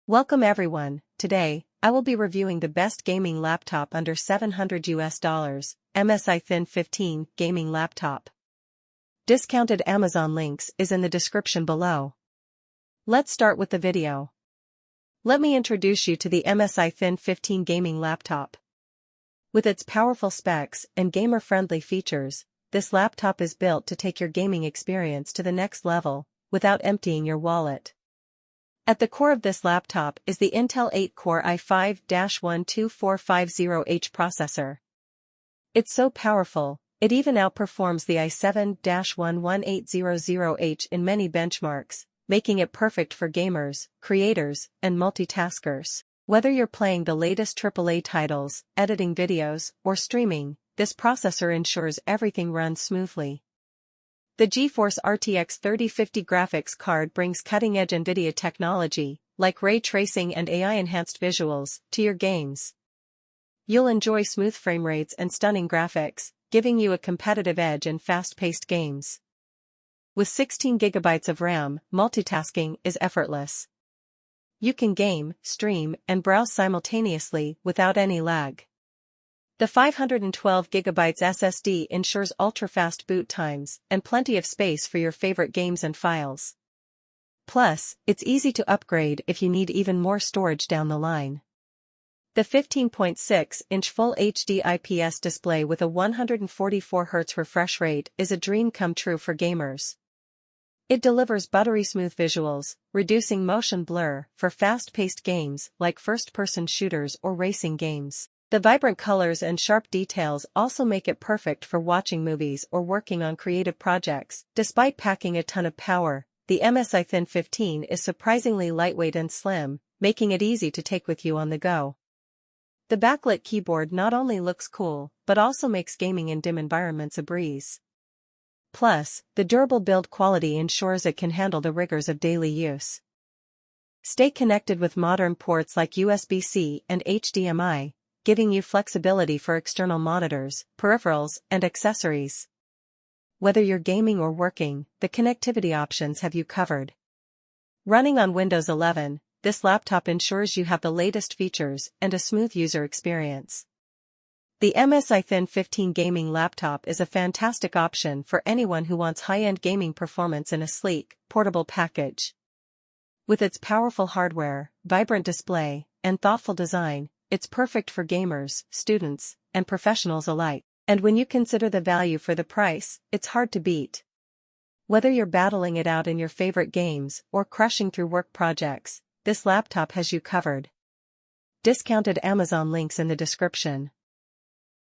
Welcome everyone. Today, I will be reviewing the best gaming laptop under $700, MSI Thin 15 gaming laptop. Discounted Amazon links is in the description below. Let's start with the video. Let me introduce you to the MSI Thin 15 gaming laptop. With its powerful specs and gamer-friendly features, this laptop is built to take your gaming experience to the next level, without emptying your wallet. At the core of this laptop is the Intel 8-core i5-12450H processor. It's so powerful, it even outperforms the i7-11800H in many benchmarks, making it perfect for gamers, creators, and multitaskers. Whether you're playing the latest AAA titles, editing videos, or streaming, this processor ensures everything runs smoothly. The GeForce RTX 3050 graphics card brings cutting-edge NVIDIA technology, like ray tracing and AI-enhanced visuals, to your games. You'll enjoy smooth frame rates and stunning graphics, giving you a competitive edge in fast-paced games. With 16 GB of RAM, multitasking is effortless. You can game, stream, and browse simultaneously without any lag. The 512 GB SSD ensures ultra-fast boot times and plenty of space for your favorite games and files. Plus, it's easy to upgrade if you need even more storage down the line. The 15.6-inch Full HD IPS display with a 144Hz refresh rate is a dream come true for gamers. It delivers buttery smooth visuals, reducing motion blur for fast-paced games like first-person shooters or racing games. The vibrant colors and sharp details also make it perfect for watching movies or working on creative projects. Despite packing a ton of power, the MSI Thin 15 is surprisingly lightweight and slim, making it easy to take with you on the go. The backlit keyboard not only looks cool, but also makes gaming in dim environments a breeze. Plus, the durable build quality ensures it can handle the rigors of daily use. Stay connected with modern ports like USB-C and HDMI, giving you flexibility for external monitors, peripherals, and accessories. Whether you're gaming or working, the connectivity options have you covered. Running on Windows 11, this laptop ensures you have the latest features and a smooth user experience. The MSI Thin 15 gaming laptop is a fantastic option for anyone who wants high-end gaming performance in a sleek, portable package. With its powerful hardware, vibrant display, and thoughtful design, it's perfect for gamers, students, and professionals alike. And when you consider the value for the price, it's hard to beat. Whether you're battling it out in your favorite games or crushing through work projects, this laptop has you covered. Discounted Amazon links in the description.